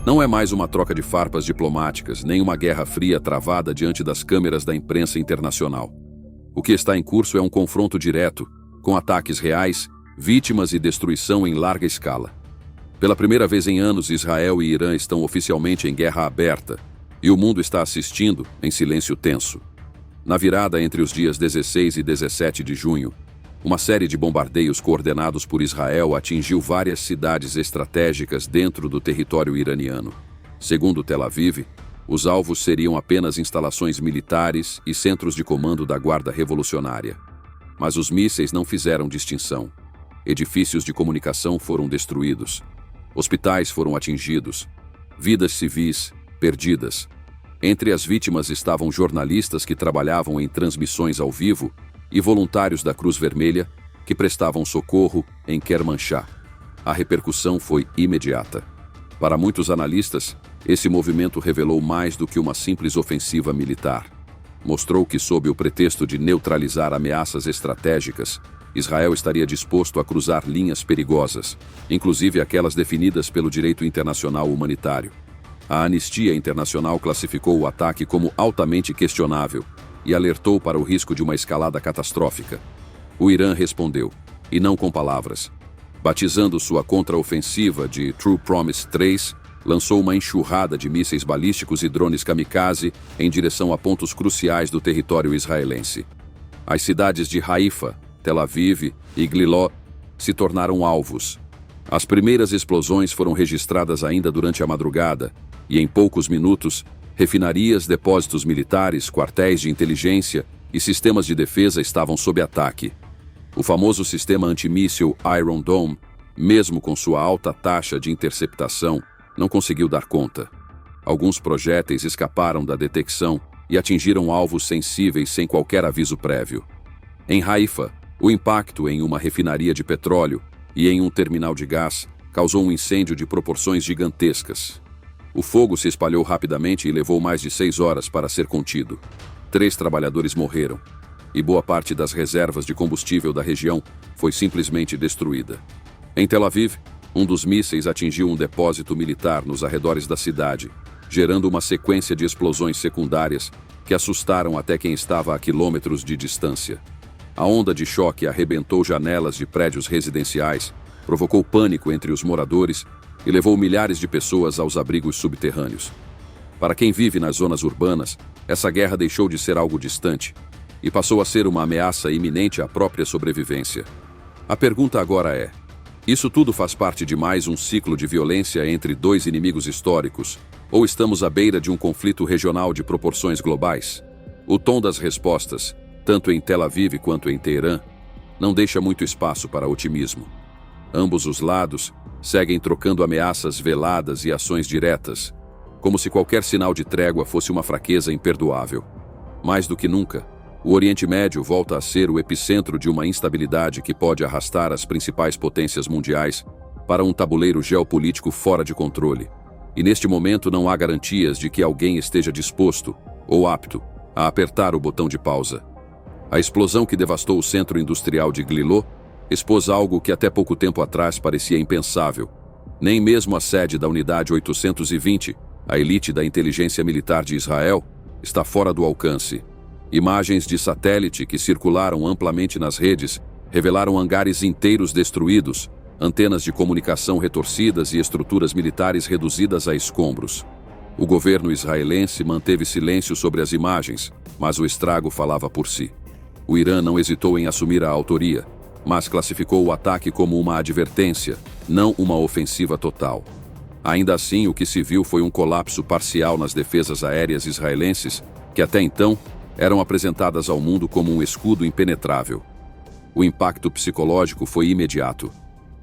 Não é mais uma troca de farpas diplomáticas, nem uma guerra fria travada diante das câmeras da imprensa internacional. O que está em curso é um confronto direto, com ataques reais, vítimas e destruição em larga escala. Pela primeira vez em anos, Israel e Irã estão oficialmente em guerra aberta, e o mundo está assistindo em silêncio tenso. Na virada entre os dias 16 e 17 de junho, uma série de bombardeios coordenados por Israel atingiu várias cidades estratégicas dentro do território iraniano. Segundo Tel Aviv, os alvos seriam apenas instalações militares e centros de comando da Guarda Revolucionária. Mas os mísseis não fizeram distinção. Edifícios de comunicação foram destruídos. Hospitais foram atingidos. Vidas civis perdidas. Entre as vítimas estavam jornalistas que trabalhavam em transmissões ao vivo e voluntários da Cruz Vermelha que prestavam socorro em Kermanshah. A repercussão foi imediata. Para muitos analistas, esse movimento revelou mais do que uma simples ofensiva militar. Mostrou que, sob o pretexto de neutralizar ameaças estratégicas, Israel estaria disposto a cruzar linhas perigosas, inclusive aquelas definidas pelo direito internacional humanitário. A Anistia Internacional classificou o ataque como altamente questionável e alertou para o risco de uma escalada catastrófica. O Irã respondeu, e não com palavras. Batizando sua contraofensiva de True Promise 3, lançou uma enxurrada de mísseis balísticos e drones kamikaze em direção a pontos cruciais do território israelense. As cidades de Haifa, Tel Aviv e Gliló se tornaram alvos. As primeiras explosões foram registradas ainda durante a madrugada, e em poucos minutos, refinarias, depósitos militares, quartéis de inteligência e sistemas de defesa estavam sob ataque. O famoso sistema antimíssil Iron Dome, mesmo com sua alta taxa de interceptação, não conseguiu dar conta. Alguns projéteis escaparam da detecção e atingiram alvos sensíveis sem qualquer aviso prévio. Em Haifa, o impacto em uma refinaria de petróleo e em um terminal de gás causou um incêndio de proporções gigantescas. O fogo se espalhou rapidamente e levou mais de 6 horas para ser contido. 3 trabalhadores morreram, e boa parte das reservas de combustível da região foi simplesmente destruída. Em Tel Aviv, um dos mísseis atingiu um depósito militar nos arredores da cidade, gerando uma sequência de explosões secundárias que assustaram até quem estava a quilômetros de distância. A onda de choque arrebentou janelas de prédios residenciais, provocou pânico entre os moradores e levou milhares de pessoas aos abrigos subterrâneos. Para quem vive nas zonas urbanas, essa guerra deixou de ser algo distante e passou a ser uma ameaça iminente à própria sobrevivência. A pergunta agora é: isso tudo faz parte de mais um ciclo de violência entre 2 inimigos históricos, ou estamos à beira de um conflito regional de proporções globais? O tom das respostas, tanto em Tel Aviv quanto em Teherã, não deixa muito espaço para otimismo. Ambos os lados seguem trocando ameaças veladas e ações diretas, como se qualquer sinal de trégua fosse uma fraqueza imperdoável. Mais do que nunca, o Oriente Médio volta a ser o epicentro de uma instabilidade que pode arrastar as principais potências mundiais para um tabuleiro geopolítico fora de controle. E neste momento não há garantias de que alguém esteja disposto ou apto a apertar o botão de pausa. A explosão que devastou o centro industrial de Gliló expôs algo que até pouco tempo atrás parecia impensável. Nem mesmo a sede da Unidade 820, a elite da inteligência militar de Israel, está fora do alcance. Imagens de satélite que circularam amplamente nas redes revelaram hangares inteiros destruídos, antenas de comunicação retorcidas e estruturas militares reduzidas a escombros. O governo israelense manteve silêncio sobre as imagens, mas o estrago falava por si. O Irã não hesitou em assumir a autoria, mas classificou o ataque como uma advertência, não uma ofensiva total. Ainda assim, o que se viu foi um colapso parcial nas defesas aéreas israelenses, que até então eram apresentadas ao mundo como um escudo impenetrável. O impacto psicológico foi imediato.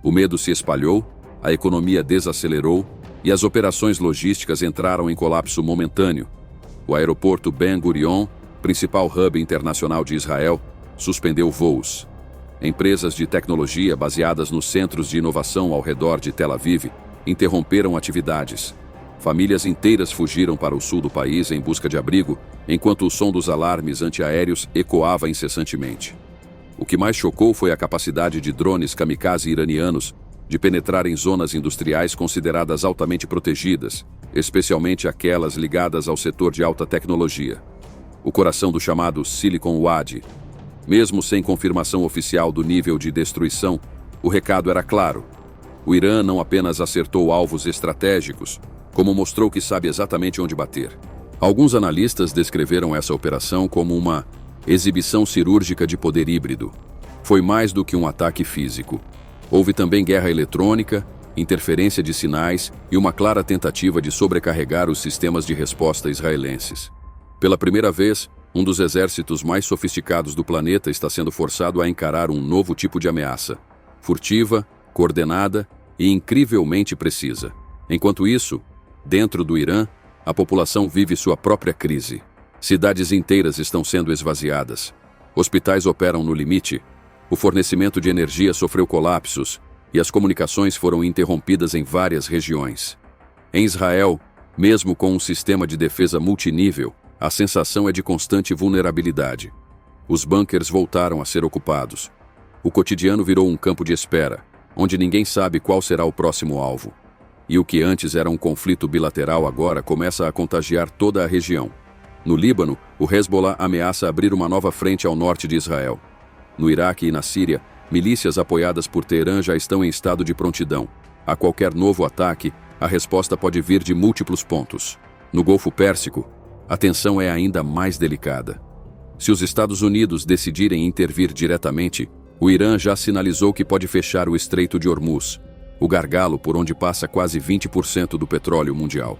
O medo se espalhou, a economia desacelerou e as operações logísticas entraram em colapso momentâneo. O aeroporto Ben Gurion, principal hub internacional de Israel, suspendeu voos. Empresas de tecnologia baseadas nos centros de inovação ao redor de Tel Aviv interromperam atividades. Famílias inteiras fugiram para o sul do país em busca de abrigo, enquanto o som dos alarmes antiaéreos ecoava incessantemente. O que mais chocou foi a capacidade de drones kamikaze iranianos de penetrar em zonas industriais consideradas altamente protegidas, especialmente aquelas ligadas ao setor de alta tecnologia. O coração do chamado Silicon Wadi. Mesmo sem confirmação oficial do nível de destruição, o recado era claro. O Irã não apenas acertou alvos estratégicos, como mostrou que sabe exatamente onde bater. Alguns analistas descreveram essa operação como uma exibição cirúrgica de poder híbrido. Foi mais do que um ataque físico. Houve também guerra eletrônica, interferência de sinais e uma clara tentativa de sobrecarregar os sistemas de resposta israelenses. Pela primeira vez, um dos exércitos mais sofisticados do planeta está sendo forçado a encarar um novo tipo de ameaça, furtiva, coordenada e incrivelmente precisa. Enquanto isso, dentro do Irã, a população vive sua própria crise. Cidades inteiras estão sendo esvaziadas. Hospitais operam no limite. O fornecimento de energia sofreu colapsos e as comunicações foram interrompidas em várias regiões. Em Israel, mesmo com um sistema de defesa multinível, a sensação é de constante vulnerabilidade. Os bunkers voltaram a ser ocupados. O cotidiano virou um campo de espera, onde ninguém sabe qual será o próximo alvo. E o que antes era um conflito bilateral agora começa a contagiar toda a região. No Líbano, o Hezbollah ameaça abrir uma nova frente ao norte de Israel. No Iraque e na Síria, milícias apoiadas por Teherã já estão em estado de prontidão. A qualquer novo ataque, a resposta pode vir de múltiplos pontos. No Golfo Pérsico, a tensão é ainda mais delicada. Se os Estados Unidos decidirem intervir diretamente, o Irã já sinalizou que pode fechar o Estreito de Hormuz, o gargalo por onde passa quase 20% do petróleo mundial.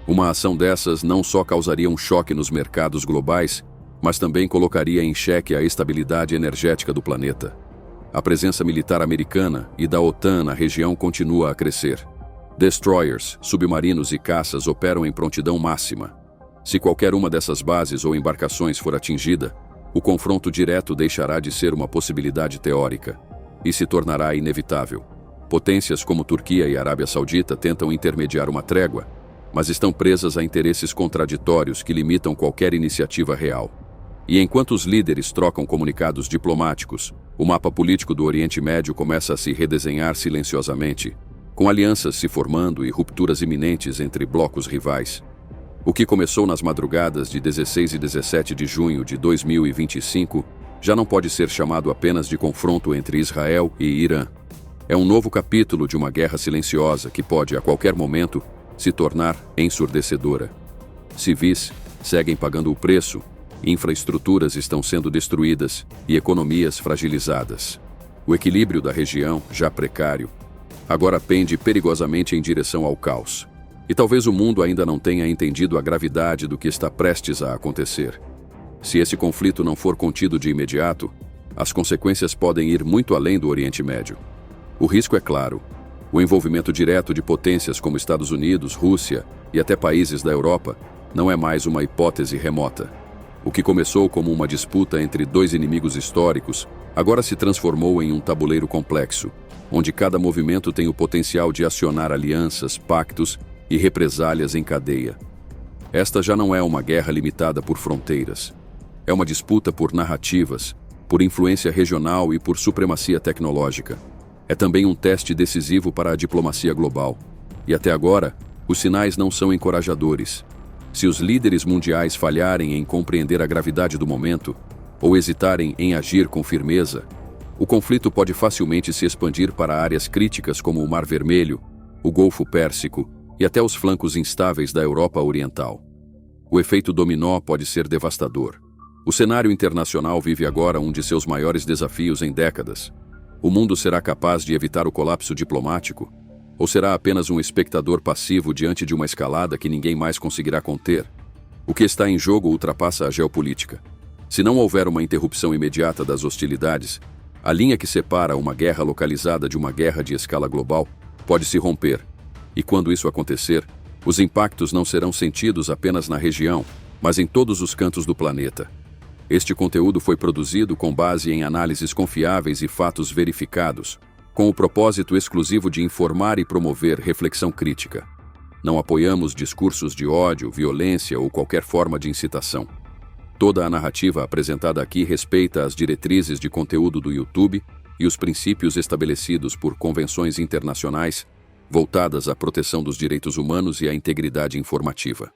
Uma ação dessas não só causaria um choque nos mercados globais, mas também colocaria em xeque a estabilidade energética do planeta. A presença militar americana e da OTAN na região continua a crescer. Destroyers, submarinos e caças operam em prontidão máxima. Se qualquer uma dessas bases ou embarcações for atingida, o confronto direto deixará de ser uma possibilidade teórica e se tornará inevitável. Potências como Turquia e Arábia Saudita tentam intermediar uma trégua, mas estão presas a interesses contraditórios que limitam qualquer iniciativa real. E enquanto os líderes trocam comunicados diplomáticos, o mapa político do Oriente Médio começa a se redesenhar silenciosamente, com alianças se formando e rupturas iminentes entre blocos rivais. O que começou nas madrugadas de 16 e 17 de junho de 2025 já não pode ser chamado apenas de confronto entre Israel e Irã. É um novo capítulo de uma guerra silenciosa que pode, a qualquer momento, se tornar ensurdecedora. Civis seguem pagando o preço, infraestruturas estão sendo destruídas e economias fragilizadas. O equilíbrio da região, já precário, agora pende perigosamente em direção ao caos. E talvez o mundo ainda não tenha entendido a gravidade do que está prestes a acontecer. Se esse conflito não for contido de imediato, as consequências podem ir muito além do Oriente Médio. O risco é claro. O envolvimento direto de potências como Estados Unidos, Rússia e até países da Europa não é mais uma hipótese remota. O que começou como uma disputa entre dois inimigos históricos agora se transformou em um tabuleiro complexo, onde cada movimento tem o potencial de acionar alianças, pactos e represálias em cadeia. Esta já não é uma guerra limitada por fronteiras. É uma disputa por narrativas, por influência regional e por supremacia tecnológica. É também um teste decisivo para a diplomacia global. E até agora, os sinais não são encorajadores. Se os líderes mundiais falharem em compreender a gravidade do momento, ou hesitarem em agir com firmeza, o conflito pode facilmente se expandir para áreas críticas como o Mar Vermelho, o Golfo Pérsico e até os flancos instáveis da Europa Oriental. O efeito dominó pode ser devastador. O cenário internacional vive agora um de seus maiores desafios em décadas. O mundo será capaz de evitar o colapso diplomático? Ou será apenas um espectador passivo diante de uma escalada que ninguém mais conseguirá conter? O que está em jogo ultrapassa a geopolítica. Se não houver uma interrupção imediata das hostilidades, a linha que separa uma guerra localizada de uma guerra de escala global pode se romper. E quando isso acontecer, os impactos não serão sentidos apenas na região, mas em todos os cantos do planeta. Este conteúdo foi produzido com base em análises confiáveis e fatos verificados, com o propósito exclusivo de informar e promover reflexão crítica. Não apoiamos discursos de ódio, violência ou qualquer forma de incitação. Toda a narrativa apresentada aqui respeita as diretrizes de conteúdo do YouTube e os princípios estabelecidos por convenções internacionais voltadas à proteção dos direitos humanos e à integridade informativa.